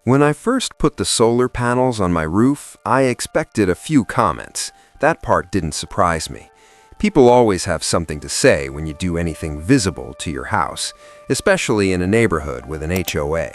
When I first put the solar panels on my roof, I expected a few comments. That part didn't surprise me. People always have something to say when you do anything visible to your house, especially in a neighborhood with an HOA.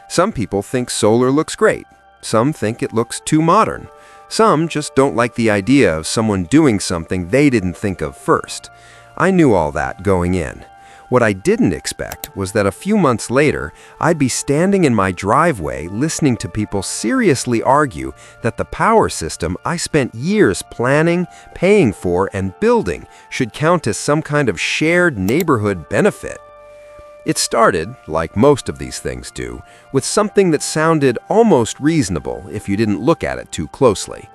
Some people think solar looks great. Some think it looks too modern. Some just don't like the idea of someone doing something they didn't think of first. I knew all that going in. What I didn't expect was that a few months later, I'd be standing in my driveway listening to people seriously argue that the power system I spent years planning, paying for, and building should count as some kind of shared neighborhood benefit. It started, like most of these things do, with something that sounded almost reasonable if you didn't look at it too closely.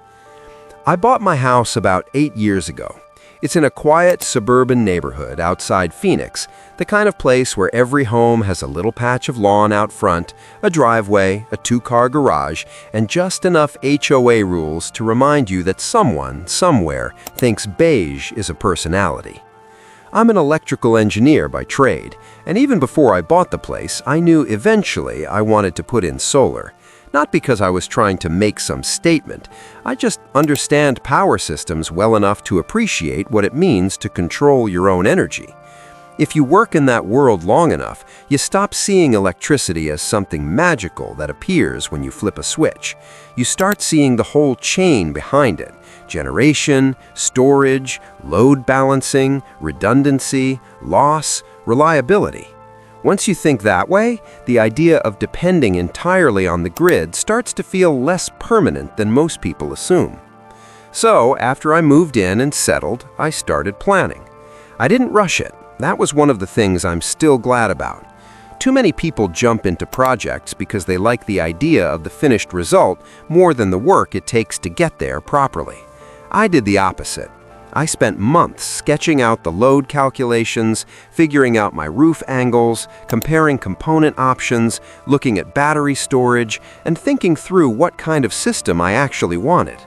I bought my house about 8 years ago. It's in a quiet suburban neighborhood outside Phoenix, the kind of place where every home has a little patch of lawn out front, a driveway, a two-car garage, and just enough HOA rules to remind you that someone, somewhere, thinks beige is a personality. I'm an electrical engineer by trade, and even before I bought the place, I knew eventually I wanted to put in solar. Not because I was trying to make some statement. I just understand power systems well enough to appreciate what it means to control your own energy. If you work in that world long enough, you stop seeing electricity as something magical that appears when you flip a switch. You start seeing the whole chain behind it: generation, storage, load balancing, redundancy, loss, reliability. Once you think that way, the idea of depending entirely on the grid starts to feel less permanent than most people assume. So, after I moved in and settled, I started planning. I didn't rush it. That was one of the things I'm still glad about. Too many people jump into projects because they like the idea of the finished result more than the work it takes to get there properly. I did the opposite. I spent months sketching out the load calculations, figuring out my roof angles, comparing component options, looking at battery storage, and thinking through what kind of system I actually wanted.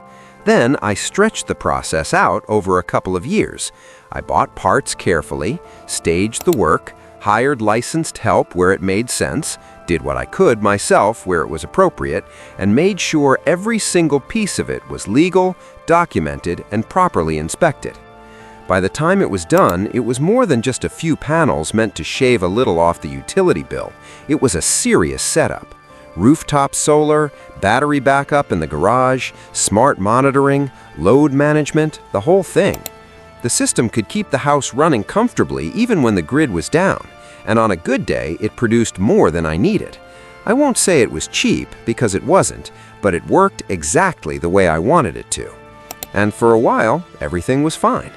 Then I stretched the process out over a couple of years. I bought parts carefully, staged the work, hired licensed help where it made sense, did what I could myself where it was appropriate, and made sure every single piece of it was legal, documented, and properly inspected. By the time it was done, it was more than just a few panels meant to shave a little off the utility bill. It was a serious setup. Rooftop solar, battery backup in the garage, smart monitoring, load management, the whole thing. The system could keep the house running comfortably even when the grid was down, and on a good day, it produced more than I needed. I won't say it was cheap, because it wasn't, but it worked exactly the way I wanted it to. And for a while, everything was fine.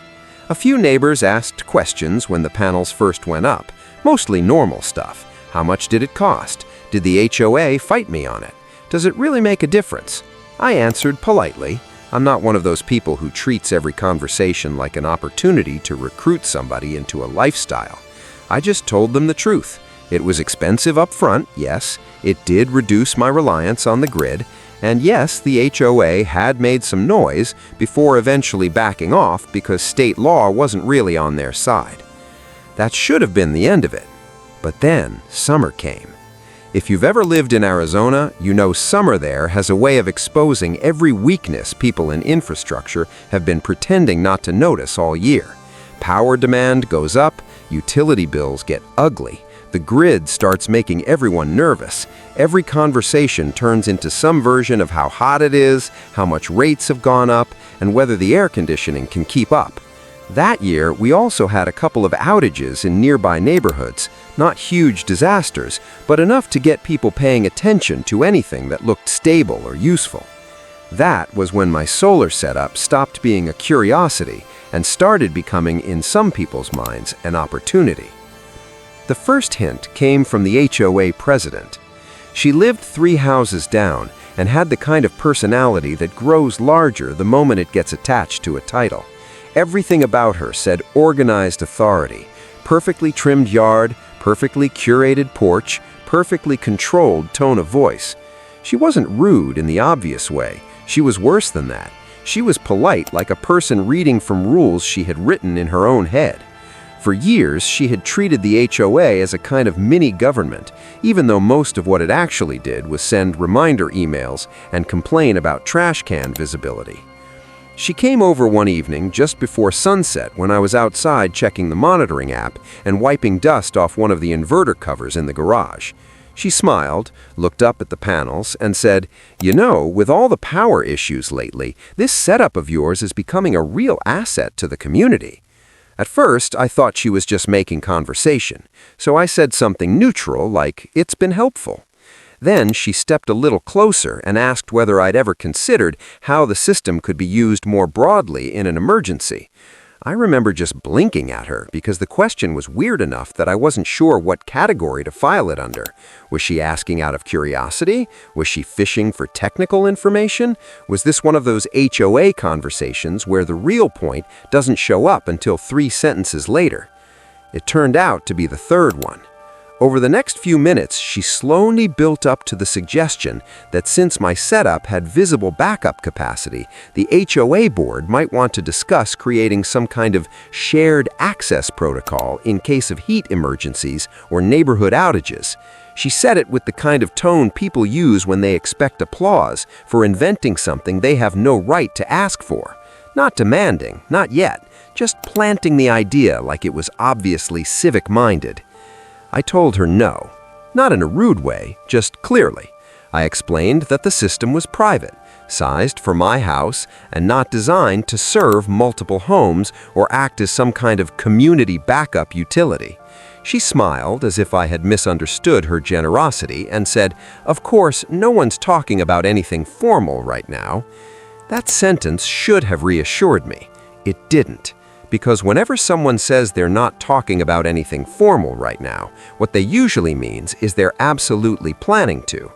A few neighbors asked questions when the panels first went up, mostly normal stuff. How much did it cost? Did the HOA fight me on it? Does it really make a difference? I answered politely. I'm not one of those people who treats every conversation like an opportunity to recruit somebody into a lifestyle. I just told them the truth. It was expensive up front, yes. It did reduce my reliance on the grid. And yes, the HOA had made some noise before eventually backing off because state law wasn't really on their side. That should have been the end of it. But then summer came. If you've ever lived in Arizona, you know summer there has a way of exposing every weakness people in infrastructure have been pretending not to notice all year. Power demand goes up, utility bills get ugly, the grid starts making everyone nervous. Every conversation turns into some version of how hot it is, how much rates have gone up, and whether the air conditioning can keep up. That year, we also had a couple of outages in nearby neighborhoods, not huge disasters, but enough to get people paying attention to anything that looked stable or useful. That was when my solar setup stopped being a curiosity and started becoming, in some people's minds, an opportunity. The first hint came from the HOA president. She lived 3 houses down and had the kind of personality that grows larger the moment it gets attached to a title. Everything about her said organized authority, perfectly trimmed yard, perfectly curated porch, perfectly controlled tone of voice. She wasn't rude in the obvious way. She was worse than that. She was polite, like a person reading from rules she had written in her own head. For years, she had treated the HOA as a kind of mini-government, even though most of what it actually did was send reminder emails and complain about trash can visibility. She came over one evening just before sunset when I was outside checking the monitoring app and wiping dust off one of the inverter covers in the garage. She smiled, looked up at the panels, and said, "You know, with all the power issues lately, this setup of yours is becoming a real asset to the community." At first, I thought she was just making conversation, so I said something neutral like, "It's been helpful." Then she stepped a little closer and asked whether I'd ever considered how the system could be used more broadly in an emergency. I remember just blinking at her because the question was weird enough that I wasn't sure what category to file it under. Was she asking out of curiosity? Was she fishing for technical information? Was this one of those HOA conversations where the real point doesn't show up until 3 sentences later? It turned out to be the third one. Over the next few minutes, she slowly built up to the suggestion that since my setup had visible backup capacity, the HOA board might want to discuss creating some kind of shared access protocol in case of heat emergencies or neighborhood outages. She said it with the kind of tone people use when they expect applause for inventing something they have no right to ask for. Not demanding, not yet, just planting the idea like it was obviously civic-minded. I told her no, not in a rude way, just clearly. I explained that the system was private, sized for my house, and not designed to serve multiple homes or act as some kind of community backup utility. She smiled as if I had misunderstood her generosity and said, "Of course, no one's talking about anything formal right now." That sentence should have reassured me. It didn't. Because whenever someone says they're not talking about anything formal right now, what they usually means is they're absolutely planning to.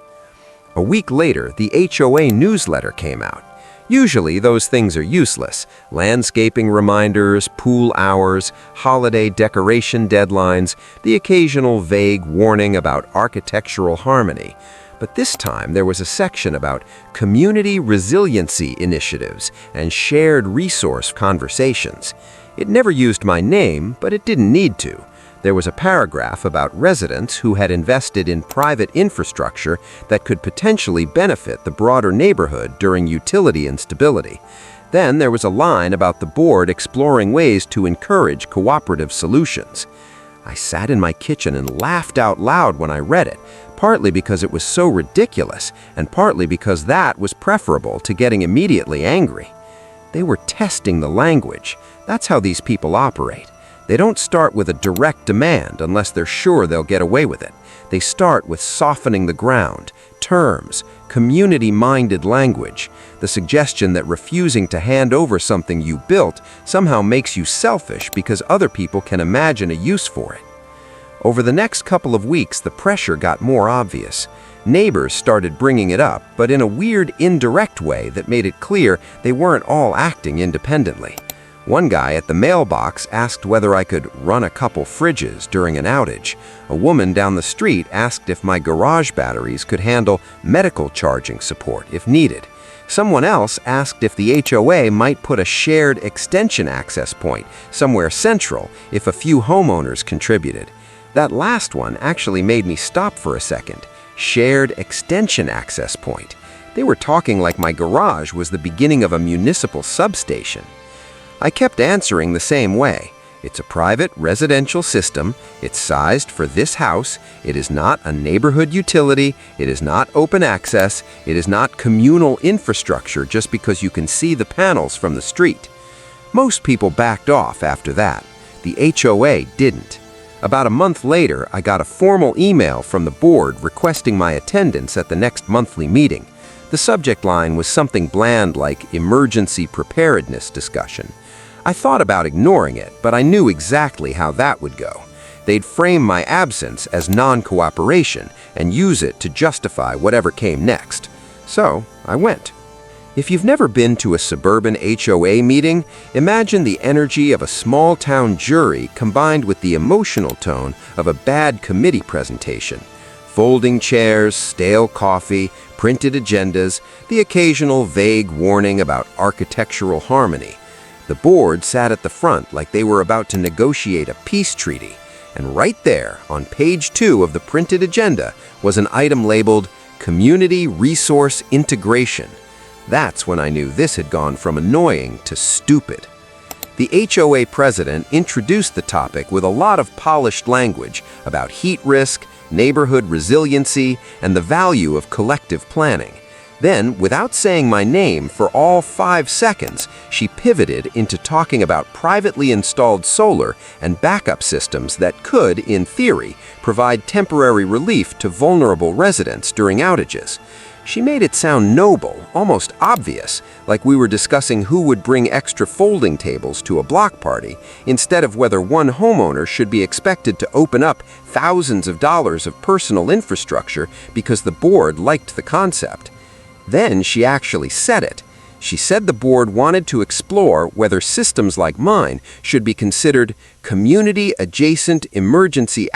A week later, the HOA newsletter came out. Usually, those things are useless. Landscaping reminders, pool hours, holiday decoration deadlines, the occasional vague warning about architectural harmony. But this time, there was a section about community resiliency initiatives and shared resource conversations. It never used my name, but it didn't need to. There was a paragraph about residents who had invested in private infrastructure that could potentially benefit the broader neighborhood during utility instability. Then there was a line about the board exploring ways to encourage cooperative solutions. I sat in my kitchen and laughed out loud when I read it, partly because it was so ridiculous, and partly because that was preferable to getting immediately angry. They were testing the language. That's how these people operate. They don't start with a direct demand unless they're sure they'll get away with it. They start with softening the ground, terms, community-minded language, the suggestion that refusing to hand over something you built somehow makes you selfish because other people can imagine a use for it. Over the next couple of weeks, the pressure got more obvious. Neighbors started bringing it up, but in a weird, indirect way that made it clear they weren't all acting independently. One guy at the mailbox asked whether I could run a couple fridges during an outage. A woman down the street asked if my garage batteries could handle medical charging support if needed. Someone else asked if the HOA might put a shared extension access point somewhere central if a few homeowners contributed. That last one actually made me stop for a second. Shared extension access point. They were talking like my garage was the beginning of a municipal substation. I kept answering the same way. It's a private residential system. It's sized for this house. It is not a neighborhood utility. It is not open access. It is not communal infrastructure just because you can see the panels from the street. Most people backed off after that. The HOA didn't. About a month later, I got a formal email from the board requesting my attendance at the next monthly meeting. The subject line was something bland like emergency preparedness discussion. I thought about ignoring it, but I knew exactly how that would go. They'd frame my absence as non-cooperation and use it to justify whatever came next. So, I went. If you've never been to a suburban HOA meeting, imagine the energy of a small-town jury combined with the emotional tone of a bad committee presentation. Folding chairs, stale coffee, printed agendas, the occasional vague warning about architectural harmony. The board sat at the front like they were about to negotiate a peace treaty. And right there, on page 2 of the printed agenda, was an item labeled Community Resource Integration. That's when I knew this had gone from annoying to stupid. The HOA president introduced the topic with a lot of polished language about heat risk, neighborhood resiliency, and the value of collective planning. Then, without saying my name for all 5 seconds, she pivoted into talking about privately installed solar and backup systems that could, in theory, provide temporary relief to vulnerable residents during outages. She made it sound noble, almost obvious, like we were discussing who would bring extra folding tables to a block party, instead of whether one homeowner should be expected to open up thousands of dollars of personal infrastructure because the board liked the concept. Then she actually said it. She said the board wanted to explore whether systems like mine should be considered community-adjacent emergency